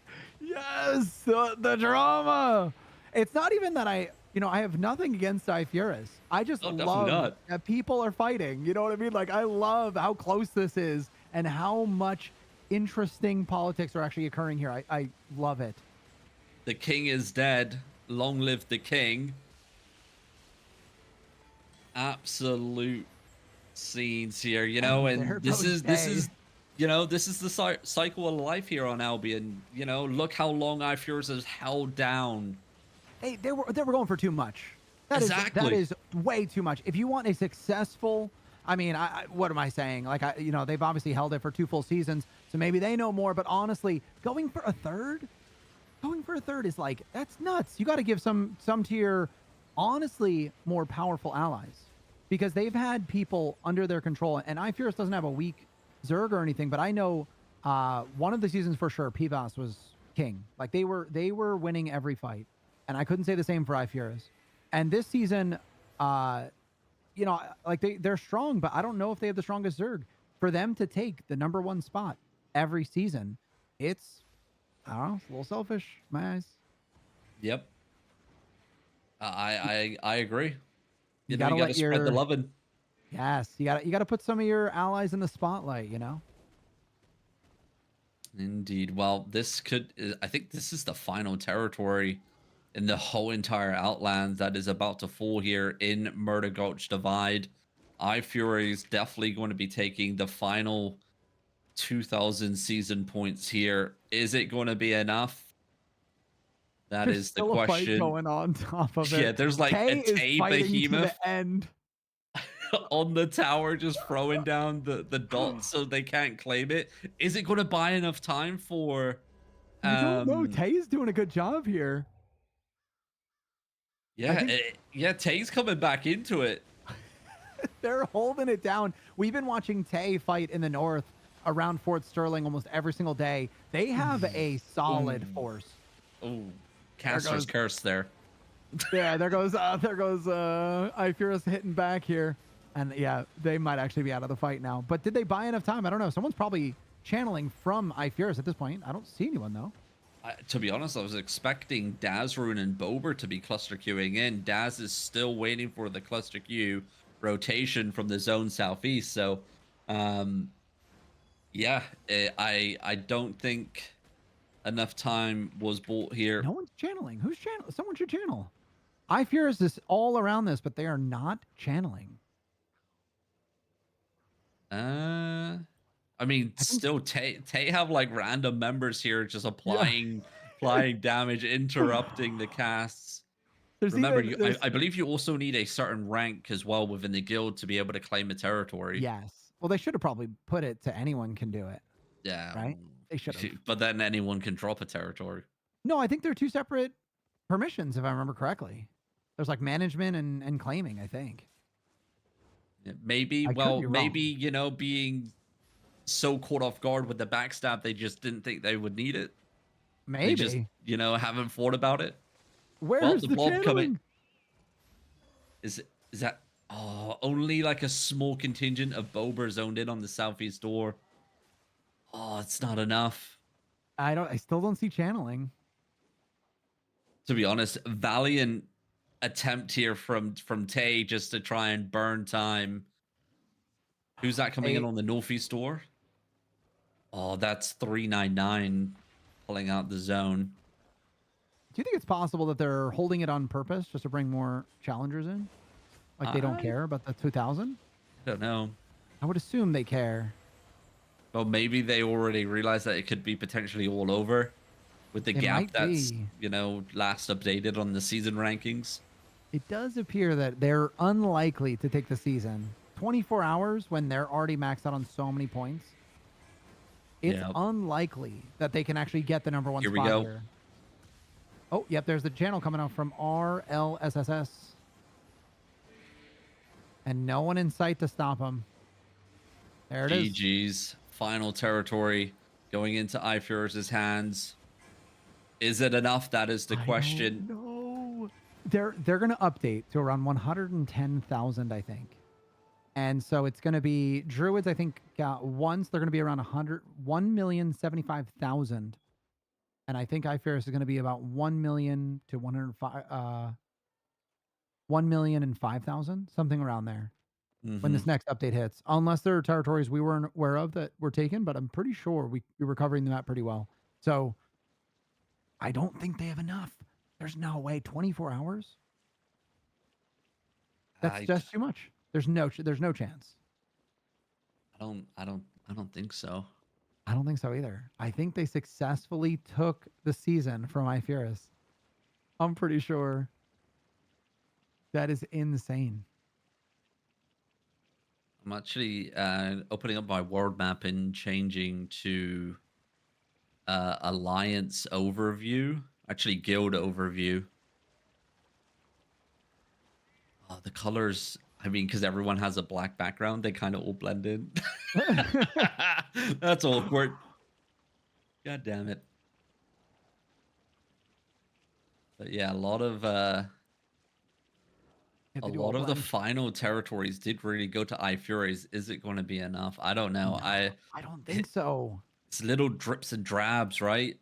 Yes, the drama. It's not even that I have nothing against Ifuris. I just love that people are fighting. You know what I mean? Like, I love how close this is and how much interesting politics are actually occurring here. I love it. The king is dead. Long live the king. Absolute scenes here, you know, and this is you know, this is the cycle of life here on Albion. You know, look how long iFuries has held down. Hey, they were going for too much. That is way too much. If you want a successful, I mean, what am I saying? Like, they've obviously held it for 2 full seasons, so maybe they know more. But honestly, going for a third is like, that's nuts. You got to give some to your honestly more powerful allies, because they've had people under their control. And iFuris doesn't have a weak Zerg or anything, but I know one of the seasons for sure, Pivas was king. Like, they were winning every fight, and I couldn't say the same for iFuris. And this season, like they're strong, but I don't know if they have the strongest Zerg. For them to take the #1 spot every season, it's, I don't know, it's a little selfish, in my eyes. Yep. I agree. You gotta got to spread the loving. Yes, you gotta put some of your allies in the spotlight, you know? Indeed. Well, I think this is the final territory in the whole entire Outlands that is about to fall here in Murder Gulch Divide. iFury is definitely going to be taking the final 2,000 season points here. Is it going to be enough? There's is the question. A fight going on top of it. Yeah, there's like a Tay behemoth to the end. on the tower, just throwing down the dots so they can't claim it. Is it going to buy enough time for? You don't know. Tay's doing a good job here. Yeah, Tay's coming back into it. They're holding it down. We've been watching Tay fight in the north around Fort Sterling almost every single day. They have a solid force. Oh, Caster's curse there. Yeah, there goes iFuris hitting back here. And yeah, they might actually be out of the fight now. But did they buy enough time? I don't know. Someone's probably channeling from iFuris at this point. I don't see anyone though. To be honest, I was expecting Dazrune and Bober to be cluster queuing in. Daz is still waiting for the cluster queue rotation from the zone southeast. So, um, yeah, I don't think enough time was bought here. No one's channeling. Who's channeling? Someone should channel. I fear is this all around this, but they are not channeling. Uh, I mean, I think. still, Tay have like random members here just Yeah. applying damage, interrupting the casts. There's Remember, even there's I believe you also need a certain rank as well within the guild to be able to claim a territory. yes. Well, they should have probably put it to anyone can do it, Yeah, right? They should have. but then anyone can drop a territory. No, I think they're two separate permissions, if I remember correctly. There's like management and claiming, I think. Yeah, maybe, I could well, be maybe, wrong. being so caught off guard with the backstab, they just didn't think they would need it. They just, Maybe. haven't thought about it. Well, Where's the the blob coming. channeling? Is that only like a small contingent of Bober zoned in on the southeast door. Oh, it's not enough. I still don't see channeling. To be honest, valiant attempt here from Tay just to try and burn time. Who's that coming in They on the northeast door? Oh, that's 399 pulling out the zone. Do you think it's possible that they're holding it on purpose just to bring more challengers in? Like they don't I care about the 2000? don't know. I would assume they care. Well, maybe they already realized that it could be potentially all over with the It gap might that's, be. last updated on the season rankings. It does appear that they're unlikely to take the season. 24 hours when they're already maxed out on so many points. It's Yeah. unlikely that they can actually get the number one Here we spot go. here. Oh, yep, there's the channel coming out from RLSSS. And no one in sight to stop them. There it is. GG's. Final territory going into iFurz's hands. Is it enough? That is the I don't question. know. They're gonna update to around 110,000, I think. And so it's gonna be Druids, I think, once they're gonna be around 1,075,000. And I think iFerris is gonna be about 1,000,000 to 105 1,005,000, something around there when Hmm. this next update hits. Unless there are territories we weren't aware of that were taken, but I'm pretty sure we were covering the map pretty well. So I don't think they have enough. There's no way. 24 hours? That's I, just too much. There's no chance. I don't think so. I don't think so either. I think they successfully took the season from iFuris. I'm pretty sure. That is insane. I'm actually opening up my world map and changing to alliance overview. Actually, guild overview. The colors. I mean, because everyone has a black background, they kind of all blend in. That's awkward. God damn it. But yeah, If a they do all lot of the blend. final territories did really go to iFuries. Is it going to be enough? I don't know. No, I don't think It's so. little drips and drabs, right?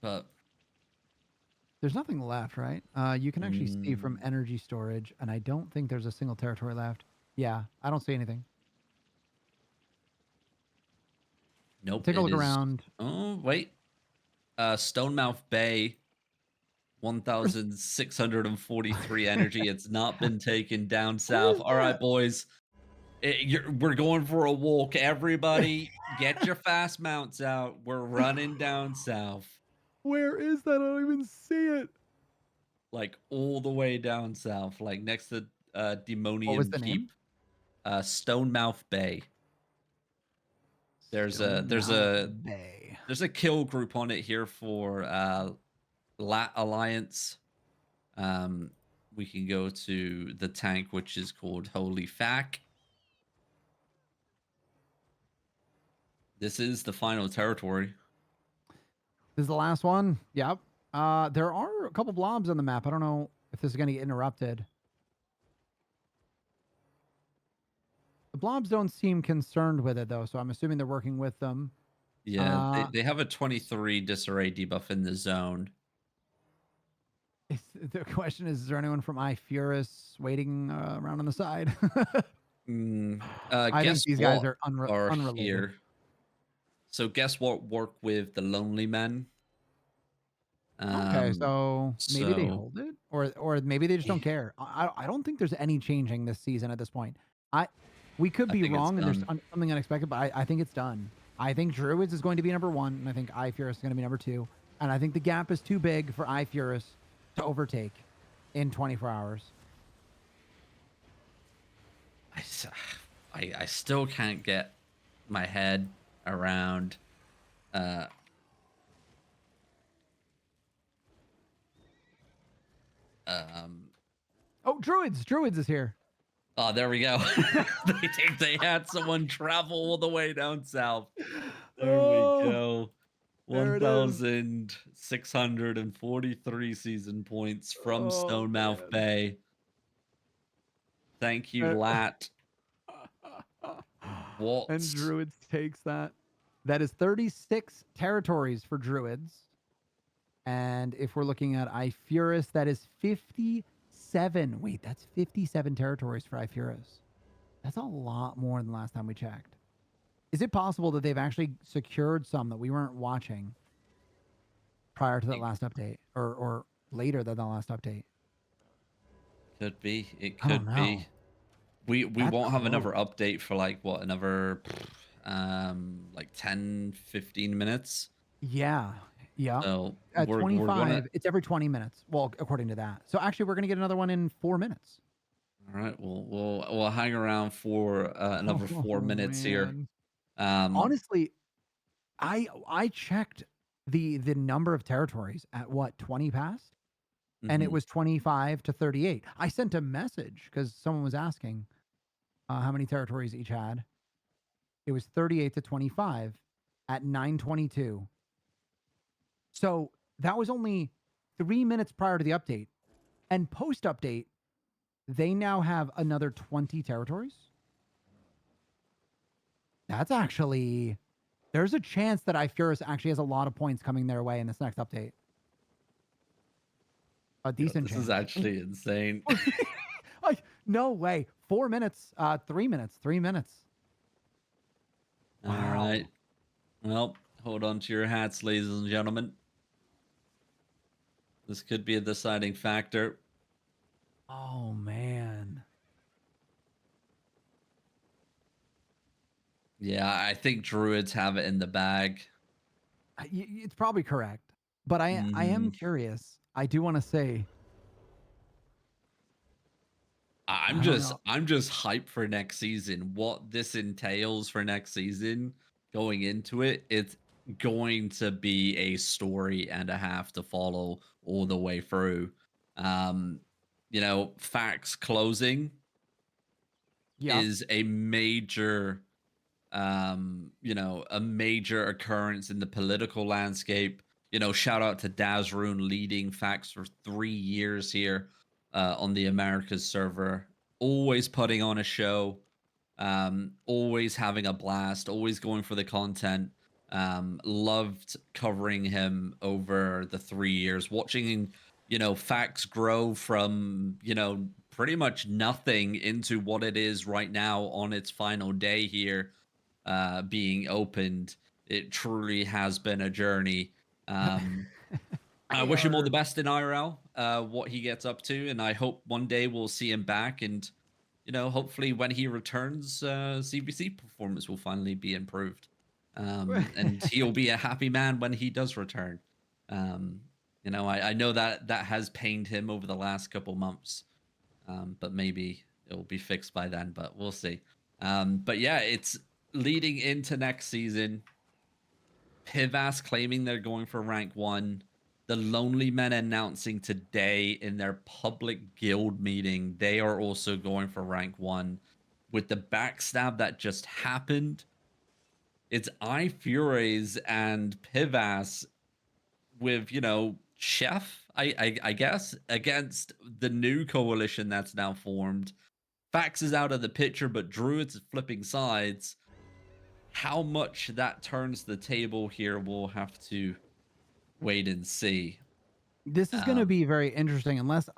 But There's nothing left, right? You can actually see from mm, energy storage, and I don't think there's a single territory left. Yeah, I don't see anything. nope, Take a it look is. around. Oh wait, Stonemouth Bay, Where's 1,643 energy. It's not been taken down south. where's All right, that? boys. We're going for a walk. Everybody, get your fast mounts out. We're running down south, Where is that? I don't even see it. like all the way down south, like next to What was Demonium the name? Keep, Stonemouth Bay. There's a there's Stonemouth a Bay. there's a kill group on it here for Lat Alliance. Um, we can go to the tank, which is called Holy Fack. This is the final territory. This is the last one. Yep. There are a couple blobs on the map. I don't know if this is going to get interrupted. The blobs don't seem concerned with it though, so I'm assuming they're working with them. Yeah, they Uh, they have a 23 disarray debuff in the zone. the question is there anyone from iFurus waiting around on the side? I think Guess these guys what are are unrelated. here? So guess what work with the Lonely Men? Okay, Um, so maybe they so hold it, or maybe they just yeah, don't care. I don't think there's any changing this season at this point. I we could I be think it's wrong and there's done. something unexpected, but I think it's done. I think Druids is going to be number one, and I think iFurus is going to be number two, and I think the gap is too big for iFurus to overtake in 24 hours. I, s- I still can't get my head around. Uh, um, Oh, Druids is here. oh, there we go. They think they had someone travel all the way down south. There we Oh, go. there it is. 1,643 season points from Oh Stonemouth man. Bay. Thank you, Uh, Lat. and What? Druids takes that. That is 36 territories for Druids. And if we're looking at iFurus, that is 57. Wait, that's 57 territories for iFurus. That's a lot more than last time we checked. Is it possible that they've actually secured some that we weren't watching prior to that It last update or later than the last update? could be. It I don't could be. know. We That's won't have close. another update for like what, another like 10-15 minutes. Yeah. Yeah. So At we're gonna 25, it's every 20 minutes. Well, according to that. So actually, we're going to get another one in 4 minutes. all right, we'll hang around for another four Oh, minutes here. man. Um Honestly, I checked the number of territories at what, 20 past? And it mhm. was 25 to 38. I sent a message because someone was asking how many territories each had. It was 38 to 25 at 9:22. So that was only 3 minutes prior to the update. And post update, they now have another 20 territories. That's actually there's a chance that iFurus actually has a lot of points coming their way in this next update. A Yo, decent this is chance. actually insane. Like, no way. 4 minutes, 3 minutes, 3 minutes. All right. Wow. Well, hold on to your hats, ladies and gentlemen. This could be a deciding factor. Oh man. Yeah, I think Druids have it in the bag. It's probably correct. But I am Mhm. curious. I do want to say, I'm I don't just know. I'm just hyped for next season. What this entails for next season going into it, it's going to be a story and a half to follow all the way through. Um, facts closing Yeah. is a major occurrence in the political landscape. Shout out to Dazrun leading facts for 3 years here on the Americas server. Always putting on a show, always having a blast, always going for the content. Loved covering him over the 3 years, watching facts grow from pretty much nothing into what it is right now on its final day here being opened. It truly has been a journey. Um, I Hey, wish him all the best in IRL, what he gets up to, and I hope one day we'll see him back. And hopefully when he returns, CVC performance will finally be improved, and he'll be a happy man when he does return. Um, I know that that has pained him over the last couple months, but maybe it will be fixed by then. But we'll see. But yeah, it's leading into next season. Pivas claiming they're going for rank one. The Lonely Men announcing today in their public guild meeting they are also going for rank one. With the backstab that just happened, it's iFuries and Pivas with Chef, I guess, against the new coalition that's now formed. Fax is out of the picture, but Druids is flipping sides. how much that turns the table here, we'll have to wait and see. This is gonna Um, be very interesting unless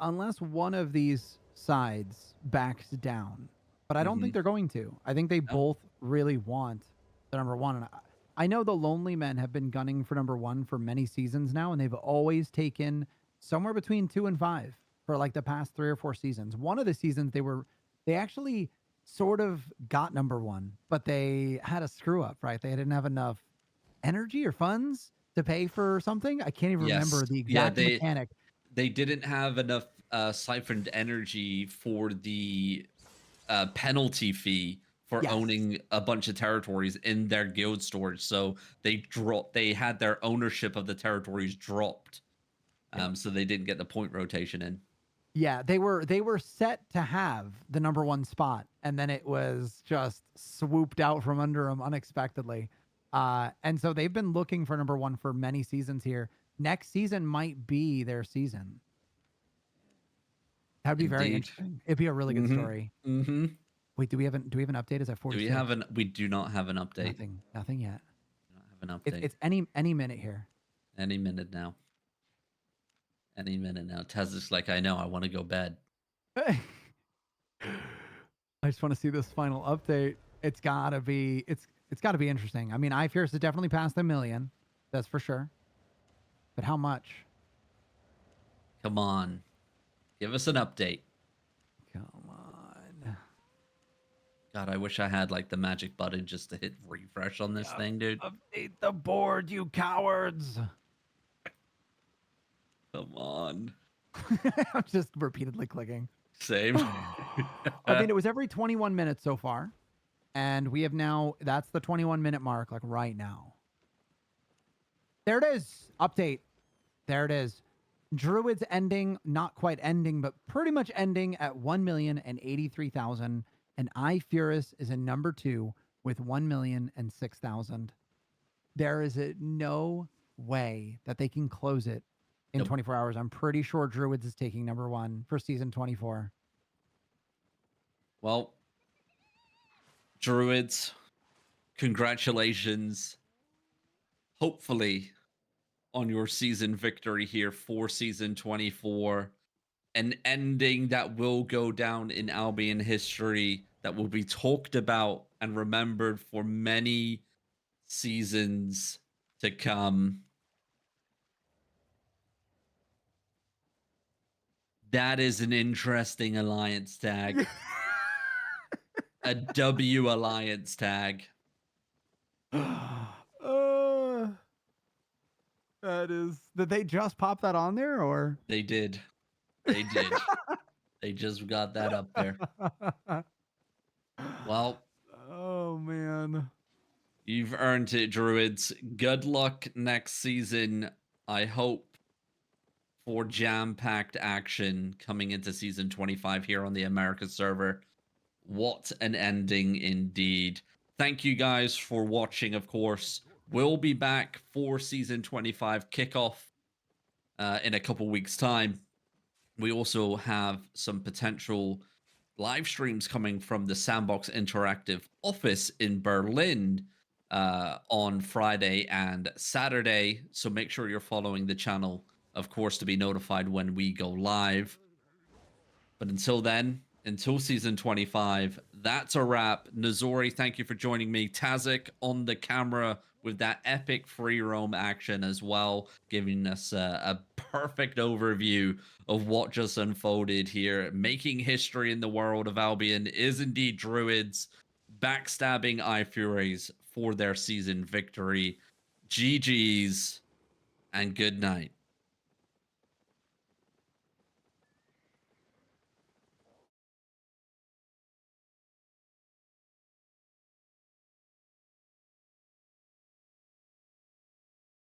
one of these sides backs down, but I don't think mhm. they're going to. I think they No. both really want the number 1, and I know the Lonely Men have been gunning for number 1 for many seasons now, and they've always taken somewhere between 2 and 5 for, like, the past 3 or 4 seasons. One of the seasons, they actually sort of got number 1, but they had a screw up, right? They didn't have enough energy or funds to pay for something. I can't even Yes. remember the Yeah, exact mechanic. they didn't have enough siphoned energy for the penalty fee for Yes. owning a bunch of territories in their guild storage. So they had their ownership of the territories dropped. Yep. So they didn't get the point rotation in. Yeah, they were set to have the number 1 spot, and then it was just swooped out from under them unexpectedly. And so they've been looking for number 1 for many seasons here. Next season might be their season. That'd be very Indeed. interesting. It'd be a really good Mhm. story. Mhm. Wait, do we have an update? Is that Do we have 46? an we do not have an update. Nothing yet. We don't have an update. It's any minute here. Any minute now. Any minute now. Tez is like, I know, I want to go bed. I just want to see this final update. It's got to be interesting. I mean, iFierce is definitely past the million, that's for sure. But how much? Come on. Give us an update. Come on. God, I wish I had like the magic button just to hit refresh on this thing, dude. Update the board, you cowards. Come on. I'm just repeatedly clicking. Same. I mean, it was every 21 minutes so far, and we have now that's the 21-minute mark, like right now. There it is. Update. There it is. Druids ending, not quite ending, but pretty much ending at 1,083,000. And iFurus is in number 2 with 1,006,000. There is no way that they can close it in Nope. 24 hours. I'm pretty sure Druids is taking number 1 for season 24. Well, Druids, congratulations. Hopefully on your season victory here for season 24. An ending that will go down in Albion history, that will be talked about and remembered for many seasons to come. That is an interesting alliance tag. A W alliance tag. uh, that is. Did they just pop that on there or? They did. They did. They just got that up there. Well, Oh man. you've earned it, Druids. Good luck next season. I hope for jam-packed action coming into season 25 here on the America server. What an ending indeed. Thank you guys for watching, of course. We'll be back for season 25 kickoff in a couple weeks' time. We also have some potential live streams coming from the Sandbox Interactive office in Berlin on Friday and Saturday. So make sure you're following the channel, of course, to be notified when we go live. But until then, until season 25, that's a wrap. Nazori, thank you for joining me. Tazik on the camera with that epic free roam action as well, giving us a perfect overview of what just unfolded here. Making history in the world of Albion is indeed Druids backstabbing iFuries for their season victory. GG's and good night.